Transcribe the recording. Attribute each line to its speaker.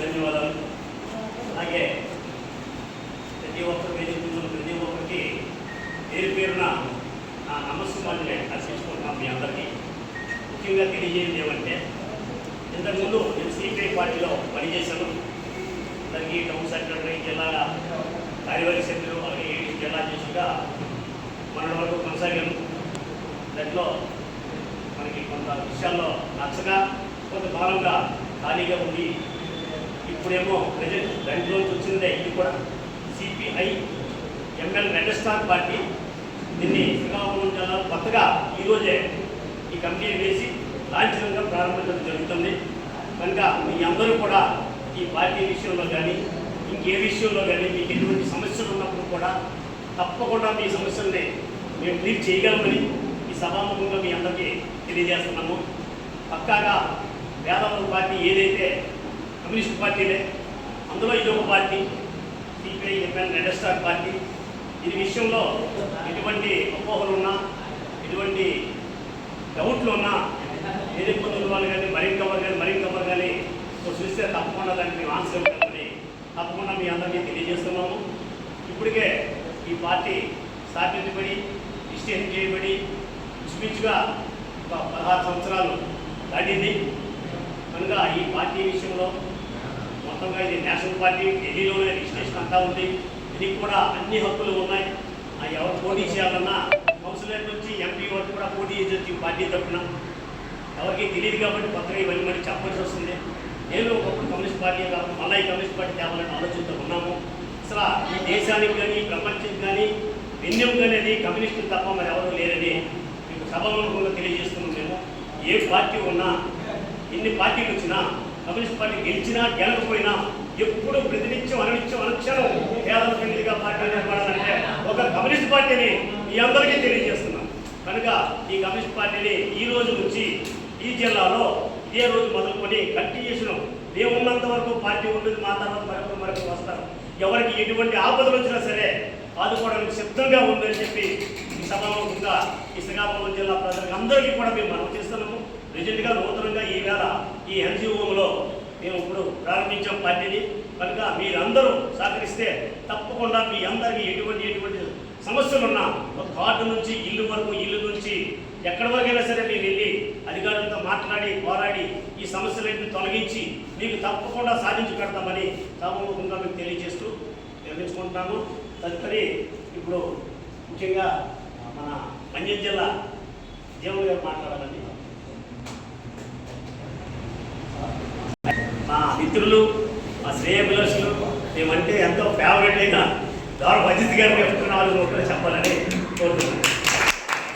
Speaker 1: ధన్యవాదాలు. అలాగే ప్రతి ఒక్కరు వేదికలు ప్రతి ఒక్కరికి పేరు పేరున నా నమస్కారాన్ని అర్పించుకుంటున్నాం. మీ అందరికీ ముఖ్యంగా తెలియజేయండి ఏమంటే, ఇంతకుముందు నేను సిపిఐ పార్టీలో పనిచేశాను. అందరికీ టౌన్ సెక్రటరీ, జిల్లా కార్యవర్గ సభ్యులు, అలాగే జిల్లా అధ్యక్షుడిగా మన వరకు కొనసాగాను. దాంట్లో మనకి కొంత విషయాల్లో నచ్చగా కొంత కాలంగా ఖాళీగా ఉంది. ఇప్పుడేమో ప్రజెంట్ దాంట్లోంచి వచ్చిందే ఇది కూడా సిపిఐ ఎంఎల్ మెగాస్టార్ పార్టీ. దీన్ని శ్రీకాకుళం జిల్లా కొత్తగా ఈరోజే ఈ కమిటీ వేసి లాంఛనంగా ప్రారంభించడం జరుగుతుంది. కనుక మీ అందరూ కూడా ఈ పార్టీ విషయంలో కానీ ఇంకే విషయంలో కానీ మీకు ఎటువంటి సమస్యలు ఉన్నప్పుడు కూడా తప్పకుండా మీ సమస్యల్ని మేము క్లియర్ చేయగలమని ఈ సభాముఖంగా మీ అందరికీ తెలియజేస్తున్నాము. పక్కాగా పేదవాళ్ళ పార్టీ ఏదైతే కమ్యూనిస్ట్ పార్టీనే, అందులో ఇదొక party CPI ML megastar party. దీని విషయంలో ఎటువంటి అపోహలు ఉన్నా, ఎటువంటి డౌట్లు ఉన్నా, ఏది ఇబ్బందులు వాళ్ళు కానీ మరింకవర్ కానీ చూస్తే తప్పకుండా దానికి మేము ఆన్సర్ ఇవ్వాలని తప్పకుండా మీ అందరికీ తెలియజేస్తున్నాము. ఇప్పటికే ఈ పార్టీ స్థాపించబడి డిస్టేషన్ చేయబడి ఇంచుమించుగా ఒక 16 సంవత్సరాలు దాటింది. కనుక ఈ పార్టీ విషయంలో మొత్తంగా ఇది నేషనల్ పార్టీ, ఢిల్లీలోనే రిజిస్ట్రేషన్ అంతా ఉంది. దీనికి కూడా అన్ని హక్కులు ఉన్నాయి. ఎవరు పోటీ చేయాలన్నా కౌన్సిలర్ నుంచి ఎంపీ వరకు కూడా పోటీ చేయొచ్చు ఈ పార్టీ తరఫున. ఎవరికి తెలియదు కాబట్టి కొత్తగా ఇవన్నీ మళ్ళీ చెప్పాల్సి వస్తుంది. నేను ఒకప్పుడు కమ్యూనిస్ట్ పార్టీ కాదు, మళ్ళీ ఈ కమ్యూనిస్ట్ పార్టీ తేవాలని ఆలోచనతో ఉన్నాము. అసలు ఈ దేశానికి కానీ ప్రపంచానికి కానీ వెన్నెముక అనేది కమ్యూనిస్టులు తప్ప మరి ఎవరు లేరని మీకు సభాముఖంగా తెలియజేస్తున్నాం. మేము ఏ పార్టీ ఉన్నా, ఎన్ని పార్టీలు వచ్చినా, కమ్యూనిస్ట్ పార్టీ గెలిచినా గెలకపోయినా ఎప్పుడు ప్రతినిత్యం అనుక్షణం పేదల ఫ్రెండ్లీగా పార్టీ నిర్మాణాలంటే ఒక కమ్యూనిస్ట్ పార్టీని మీ అందరికీ తెలియజేస్తున్నాం. కనుక ఈ కమ్యూనిస్ట్ పార్టీని ఈ రోజు నుంచి ఈ జిల్లాలో ఇదే రోజు మొదలుకొని కంటిన్యూషన్ మేమున్నంత వరకు పార్టీ ఉంటుంది. మా తర్వాత మరొకరు వస్తారు. ఎవరికి ఎటువంటి ఆపదలు వచ్చినా సరే ఆదుకోవడానికి సిద్ధంగా ఉందని చెప్పి ఈ సభాముఖంగా ఈ శ్రీకాకుళం జిల్లా ప్రజలకు అందరికీ కూడా మేము మనం చేస్తున్నాము. రిజెంట్గా నూతనంగా ఈవేళ ఈ ఎన్జిఓలో మేము ఇప్పుడు ప్రారంభించాం పార్టీని. కనుక మీరందరూ సహకరిస్తే తప్పకుండా మీ అందరికీ ఎటువంటి సమస్యలున్నా ఒక కార్డు నుంచి ఇల్లు వరకు, ఇల్లు నుంచి ఎక్కడి వరకైనా సరే మేము వెళ్ళి అధికారులతో మాట్లాడి పోరాడి ఈ సమస్యలన్నింటినీ తొలగించి మీకు తప్పకుండా సాధించి పెడతామని సభాముఖంగా మీకు తెలియజేస్తూ నిర్మించుకుంటున్నాము. తదుపరి ఇప్పుడు ముఖ్యంగా మన మన్యం జిల్లా జీవన్ గారు మాట్లాడాలని మా మిత్రులు, మా శ్రేయభిలాషులు, మేమంటే ఎంతో ఫేవరెట్ అయిన దారు అజిత్ గారిని 4 చెప్పాలని కోరుతున్నాను.